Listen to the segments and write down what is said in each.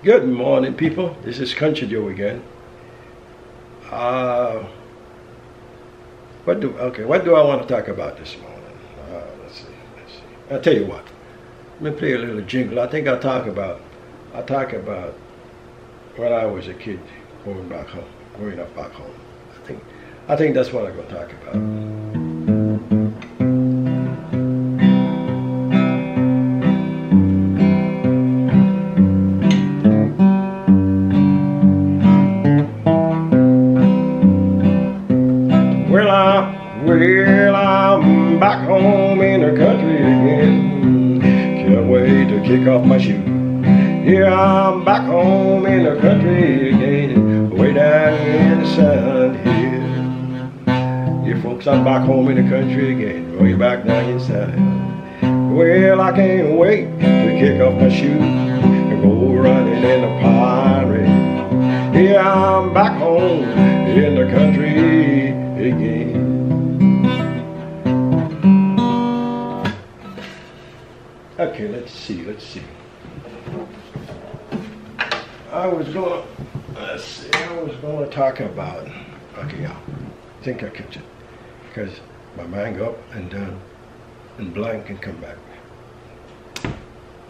Good morning, people. This is Country Joe again. What do I want to talk about this morning? Let's see. I'll tell you what. Let me play a little jingle. I think I'll talk about when I was a kid growing up back home. I think that's what I'm going to talk about. Well, I'm back home in the country again. Can't wait to kick off my shoe. Yeah, I'm back home in the country again, way down in the sun here. Yeah, folks, I'm back home in the country again, way back down inside. Well, I can't wait to kick off my shoe and go running in the pirate. Yeah, I'm back home in the country again. Okay, let's see. I was gonna talk about, okay, I think I kept it, because my mind go up and down and blank and come back.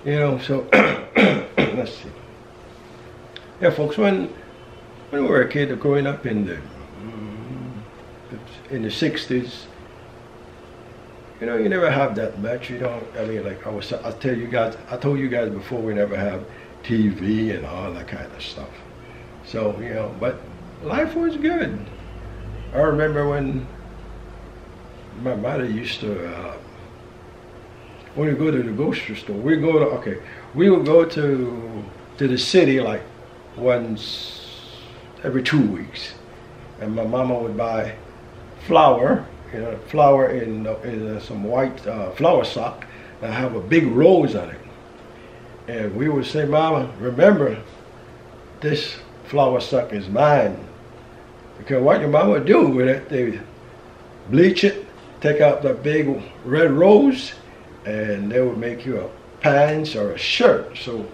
You know, so, let's see. Yeah, folks, when we were a kid growing up in the 60s, you know, you never have that much. You don't. I mean, like I told you guys before, we never have TV and all that kind of stuff. So, you know, but life was good. I remember when my mother used to, when we go to the grocery store, we would go to the city like once every 2 weeks, and my mama would buy flour. You know, flour in some white flour sock that have a big rose on it. And we would say, Mama, remember, this flour sock is mine. Because what your mama would do with it, they would bleach it, take out the big red rose, and they would make you a pants or a shirt. So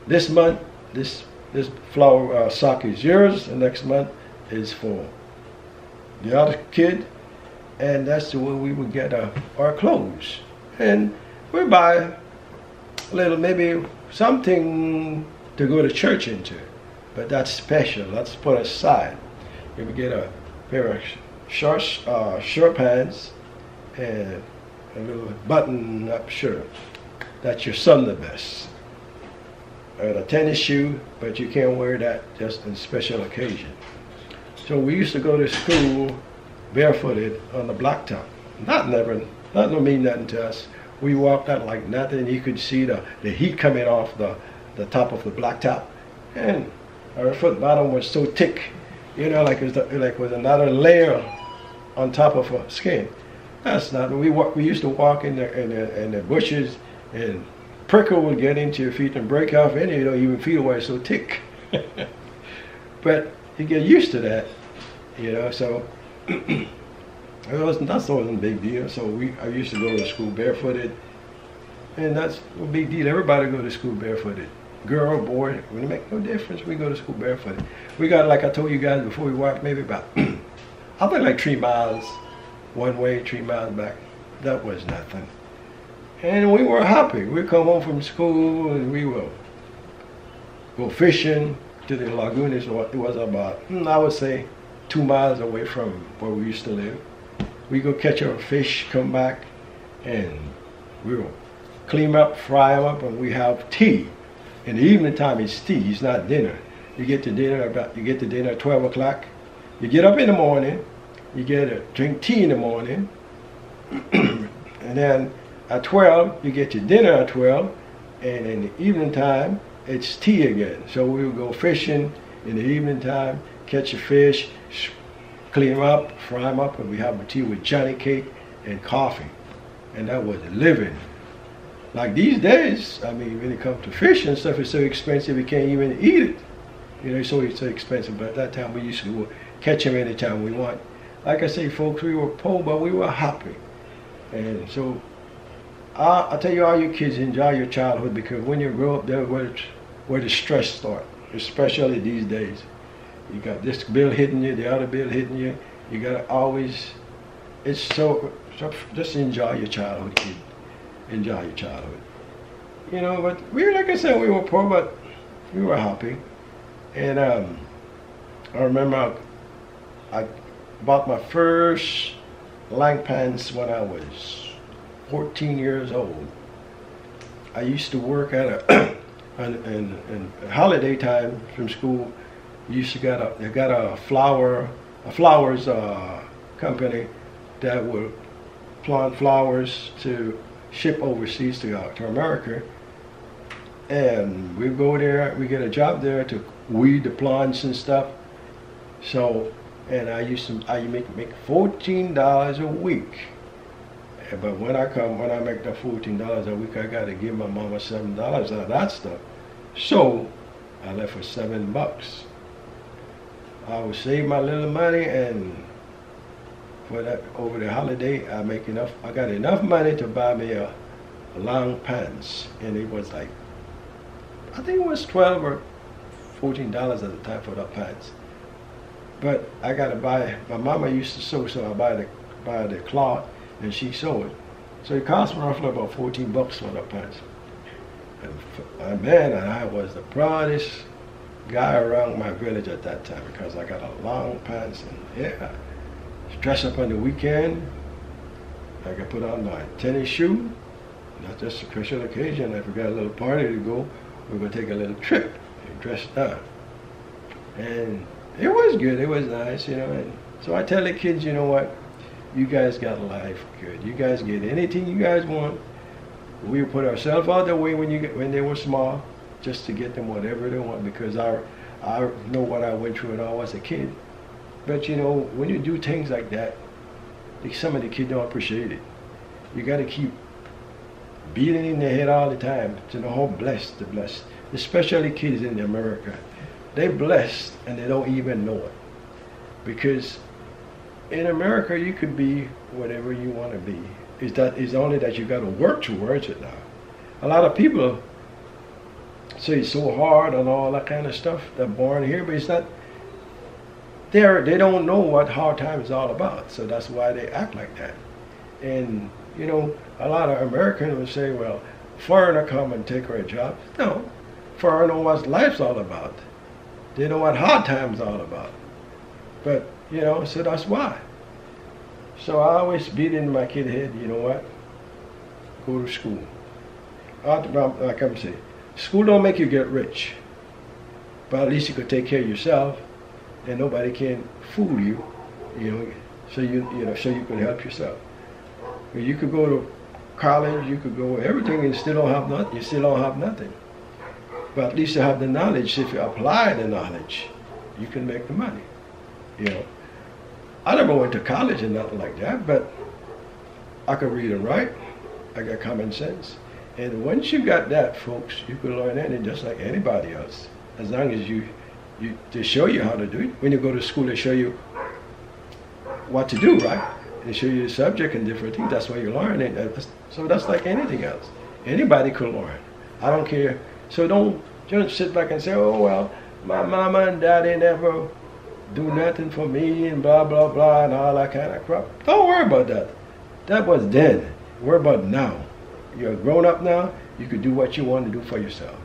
this month, this flour sock is yours, and next month is for the other kid. And that's the way we would get our clothes. And we'd buy a little, maybe something to go to church into. But that's special, that's put aside. You would get a pair of short pants and a little button-up shirt. That's your Sunday best. And a tennis shoe, but you can't wear that just on special occasion. So we used to go to school barefooted on the blacktop. Not no mean nothing to us. We walked out like nothing. You could see the heat coming off the top of the blacktop, and our foot bottom was so thick, you know, like it was another layer on top of our skin. That's not. We used to walk in the bushes, and prickle would get into your feet and break off, and you don't even feel why it's so thick. But you get used to that, you know. So that wasn't a big deal. So I used to go to school barefooted, and that's a big deal. Everybody go to school barefooted, girl, boy. It wouldn't make no difference. We go to school barefooted. We got, like I told you guys before, we walked maybe about I think like 3 miles one way, 3 miles back. That was nothing, and we were happy. We come home from school and we will go fishing to the lagoon. It was about, I would say, 2 miles away from where we used to live. We go catch our fish, come back, and we will clean them up, fry them up, and we have tea. In the evening time, it's tea. It's not dinner. You get to dinner at 12 o'clock. You get up in the morning. You drink tea in the morning, and then at 12 you get your dinner at 12, and in the evening time it's tea again. So we will go fishing in the evening time, catch a fish, clean them up, fry them up, and we have a tea with Johnny cake and coffee. And that was living. Like these days, I mean, when it comes to fish and stuff, it's so expensive you can't even eat it. You know, it's so expensive. But at that time, we used to catch them anytime we want. Like I say, folks, we were poor, but we were happy. And so I tell you, all you kids, enjoy your childhood, because when you grow up, where the stress starts, especially these days. You got this bill hitting you, the other bill hitting you. You gotta always, it's so just enjoy your childhood, kid. Enjoy your childhood. You know, but we, like I said, we were poor, but we were happy. And I remember I bought my first long pants when I was 14 years old. I used to work at a in holiday time from school. Used to they got a flowers company that would plant flowers to ship overseas to America. And we go there, we get a job there to weed the plants and stuff. So, and I make $14 a week. But when I make the $14 a week, I gotta give my mama $7 out of that stuff. So I left for $7. I would save my little money, and for that over the holiday, I got enough money to buy me a long pants, and it was like, I think it was $12 or $14 at the time for the pants. But I gotta buy. My mama used to sew, so I buy the cloth, and she sewed. So it cost me roughly about $14 for the pants. And man, I was the proudest guy around my village at that time because I got a long pants, and yeah, dress up on the weekend. I could put on my tennis shoe. Not just a special occasion. If we got a little party to go, we're gonna take a little trip and dress up. And it was good. It was nice, you know. And so I tell the kids, you know what? You guys got life good. You guys get anything you guys want. We put ourselves out the way when they were small, just to get them whatever they want, because I know what I went through when I was a kid. But you know, when you do things like that, some of the kids don't appreciate it. You got to keep beating in their head all the time to know how blessed they're blessed. Especially kids in America. They're blessed and they don't even know it. Because in America, you could be whatever you want to be. It's only that you got to work towards it now. A lot of people say it's so hard and all that kind of stuff. They're born here, but it's not. They don't know what hard time is all about. So that's why they act like that. And you know, a lot of Americans will say, "Well, foreigner come and take our job." No, foreigner know what life's all about. They know what hard times all about. But you know, so that's why. So I always beat in my kid head, you know what? Go to school. Like I'm saying, school don't make you get rich. But at least you could take care of yourself and nobody can fool you, you know, so you could help yourself. You could go to college, you could go everything and still don't have nothing. You still don't have nothing. But at least you have the knowledge. If you apply the knowledge, you can make the money. You know. I never went to college and nothing like that, but I could read and write. I got common sense. And once you got that, folks, you can learn anything just like anybody else. As long as they show you how to do it. When you go to school, they show you what to do, right? They show you the subject and different things. That's why you learn it. So that's like anything else. Anybody could learn. I don't care. So don't just sit back and say, oh, well, my mama and daddy never do nothing for me and blah, blah, blah, and all that kind of crap. Don't worry about that. That was then. Worry about now. You're grown up now. You could do what you want to do for yourself.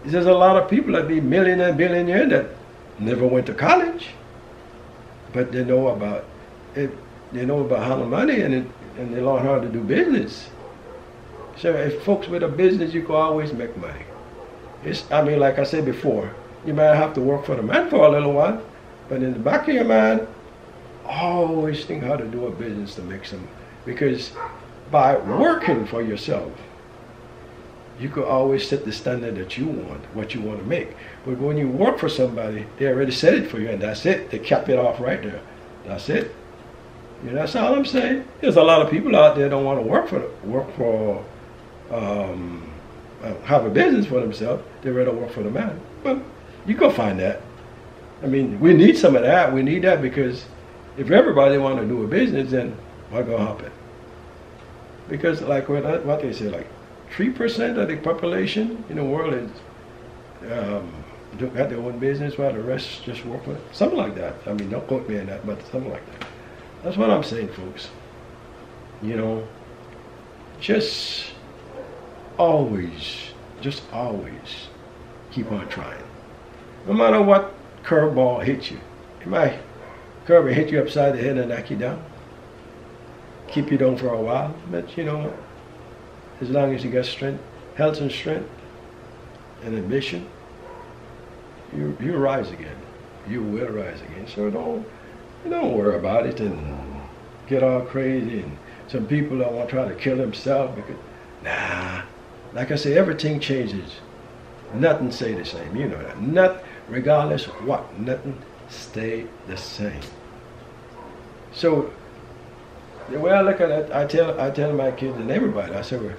There's a lot of people that be millionaire, billionaire that never went to college, but they know about it. They know about how to money and they learn how to do business. So if folks with a business, you can always make money. I mean, like I said before, you might have to work for the man for a little while, but in the back of your mind, always think how to do a business to make some. Because by working for yourself, you could always set the standard that you want, what you want to make. But when you work for somebody, they already set it for you, and that's it. They cap it off right there. That's it. You know, that's all I'm saying. There's a lot of people out there that don't want to have a business for themselves. They rather work for the man. Well, you can find that. I mean, we need some of that. We need that because if everybody want to do a business, then what's going to happen? Because like what they say, like 3% of the population in the world got their own business while the rest just work with it. Something like that. I mean, don't quote me on that, but something like that. That's what I'm saying, folks. You know, just always keep on trying. No matter what curveball hits you. It might curve and hit you upside the head and knock you down. Keep you down for a while. But you know, as long as you got strength, health and strength, and ambition, you rise again. You will rise again. So don't worry about it and get all crazy. And some people that want to try to kill themselves because, nah. Like I say, everything changes. Nothing stay the same. You know that. Not regardless of what. Nothing stay the same. So the way I look at it, I tell my kids and everybody, I say, well,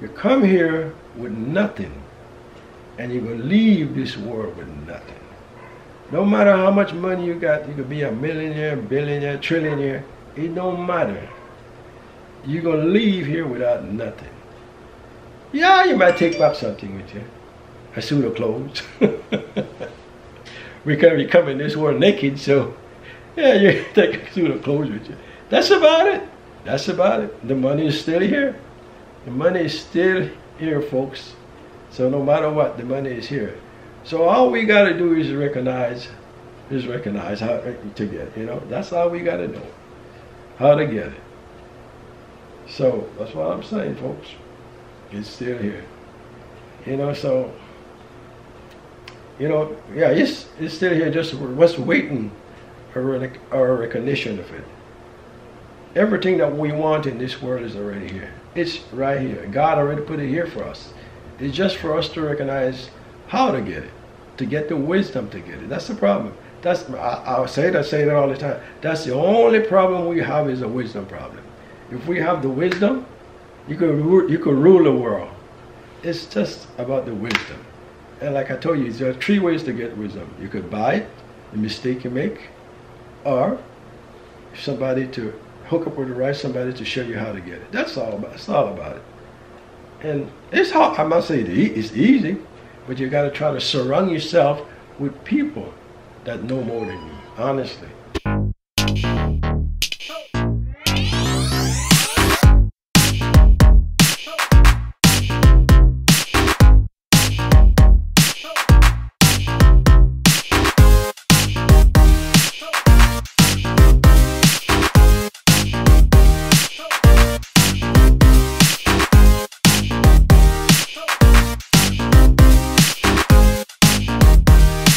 you come here with nothing, and you're gonna leave this world with nothing. No matter how much money you got, you could be a millionaire, billionaire, trillionaire. It don't matter. You're gonna leave here without nothing. Yeah, you might take back something with you. A suit of clothes. We come in this world naked, so yeah, you take a suit of clothes with you. That's about it. That's about it. The money is still here. The money is still here, folks. So no matter what, the money is here. So all we gotta do is recognize how to get it. You know, that's all we gotta know. How to get it. So that's what I'm saying, folks. It's still here. You know, so you know, yeah, it's still here, just what's waiting our recognition of it. Everything that we want in this world is already here. It's right here. God already put it here for us. It's just for us to recognize how to get it, to get the wisdom to get it. That's the problem. I say that all the time. That's the only problem we have, is a wisdom problem. If we have the wisdom, you could rule the world. It's just about the wisdom. And like I told you, there are 3 ways to get wisdom. You could buy it, the mistake you make, or somebody to hook up with the right somebody to show you how to get it. That's all about it. And it's hard. I'm not saying it's easy, but you got to try to surround yourself with people that know more than you, honestly.